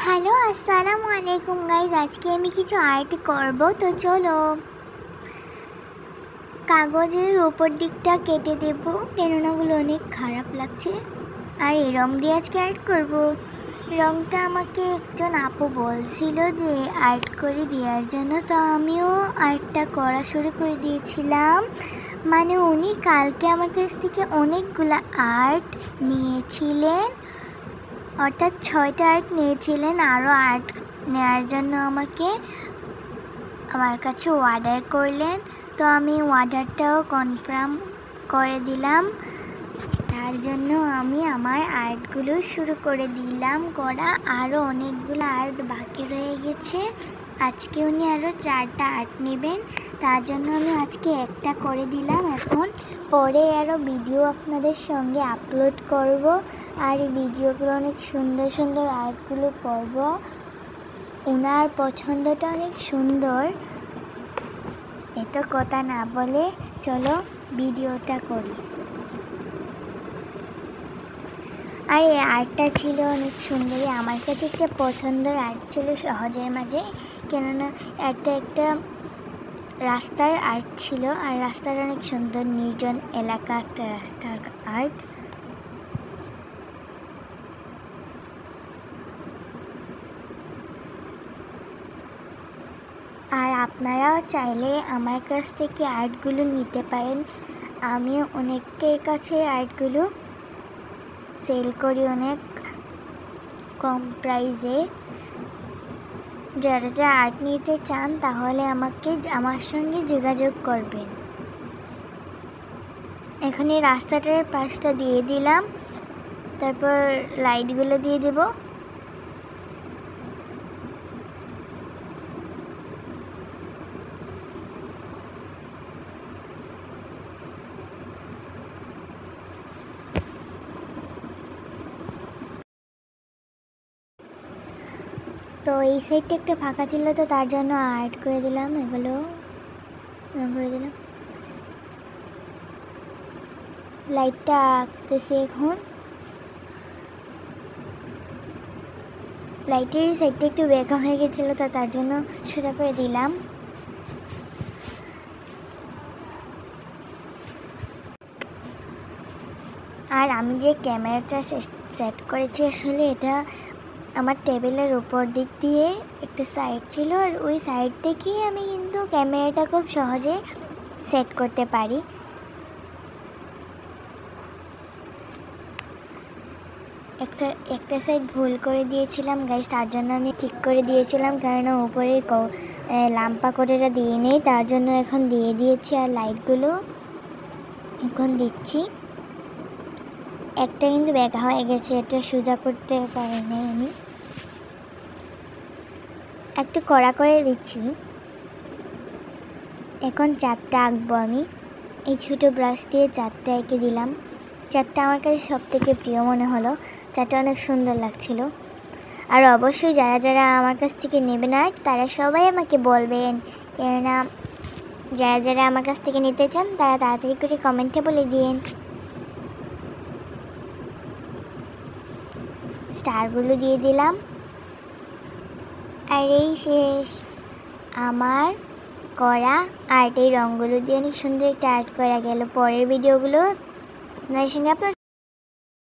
Hello, আসসালামু আলাইকুম guys. আজকে আমি কিছু আর্ট করব। তো চলো, কাগজের ওপর দিকটা কেটে দেব, কেননা ওগুলো অনেক খারাপ লাগছে। আর এই রং দিয়ে আজকে আর্ট করব। রংটা আমাকে একজন আপু বলছিল যে আর্ট করে দেওয়ার জন্য, তো আমিও আর্টটা করা শুরু করে দিয়েছিলাম। মানে উনি কালকে আমার কাছ থেকে অনেকগুলো আর্ট নিয়েছিলেন, অর্থাৎ 6টা আর্ট নিয়েছিলেন। আরও আর্ট নেওয়ার জন্য আমাকে আমার কাছে অর্ডার করলেন। তো আমি অর্ডারটাও কনফার্ম করে দিলাম। তার জন্য আমি আমার আর্টগুলো শুরু করে দিলাম করা। আরও অনেকগুলো আর্ট বাকি রয়ে গেছে। আজকে উনি আরও 4টা আর্ট নেবেন, তার জন্য আমি আজকে একটা করে দিলাম। এখন পরে আরও ভিডিও আপনাদের সঙ্গে আপলোড করব। আর এই ভিডিওগুলো অনেক সুন্দর সুন্দর আর্টগুলো করব। ওনার পছন্দটা অনেক সুন্দর। এত কথা না বলে চলো ভিডিওটা করি। আর এই আর্টটা ছিল অনেক সুন্দরই, আমার কাছে একটা পছন্দের আর্ট ছিল সহজের মাঝে, কেননা একটা রাস্তার আর্ট ছিল। আর রাস্তাটা অনেক সুন্দর, নির্জন এলাকা একটা রাস্তার আর্ট। আর আপনারাও চাইলে আমার কাছ থেকে আর্টগুলো নিতে পারেন। আমি অনেকের কাছে আর্টগুলো সেল করি অনেক কম প্রাইসে। যারা আর্ট নিতে চান তাহলে আমার সঙ্গে যোগাযোগ করবেন। এখানে রাস্তাটার পাশটা দিয়ে দিলাম, তারপর লাইটগুলো দিয়ে দেব। তো এই সাইডটা একটু ফাঁকা ছিল, তো তার জন্য আর্ট করে দিলাম, এগুলো রং করে দিলাম। লাইটটা আঁকতেছি এখন। লাইটের সাইডটা একটু বেঁকা হয়ে গেছিলো, তো তার জন্য সোজা করে দিলাম। আর আমি যে ক্যামেরাটা সেট করেছি, আসলে এটা আমার টেবিলের উপর দিক দিয়ে একটা সাইড ছিল, আর ওই সাইড থেকেই আমি কিন্তু ক্যামেরাটা খুব সহজে সেট করতে পারি। একটা সাইড ভুল করে দিয়েছিলাম গাইস, তার জন্য আমি ঠিক করে দিয়েছিলাম, কারণ উপরে লাম্পা করেটা দিয়ে নেই, তার জন্য এখন দিয়ে দিয়েছি। আর লাইটগুলো এখন দিচ্ছি। একটা কিন্তু বেঁকা হয়ে গেছে, এটা সোজা করতে পারি নাই আমি, একটু কড়া করে দিচ্ছি। এখন 4টা আঁকবো আমি। এই ছোটো ব্রাশ দিয়ে 4টা এঁকে দিলাম। 4টা আমার কাছে সব থেকে প্রিয় মনে হলো, 4টা অনেক সুন্দর লাগছিল। আর অবশ্যই যারা আমার কাছ থেকে নেবেন আর্ট, তারা সবাই আমাকে বলবেন, কেননা যারা আমার কাছ থেকে নিতে চান তারা তাড়াতাড়ি করে কমেন্টে বলে দিন। স্টারগুলো দিয়ে দিলাম। আর এই শেষ আমার করা আর্ট। এই রঙগুলো দিয়ে অনেক সুন্দর একটা আর্ট করা গেল। পরের ভিডিওগুলো আপনাদের সঙ্গে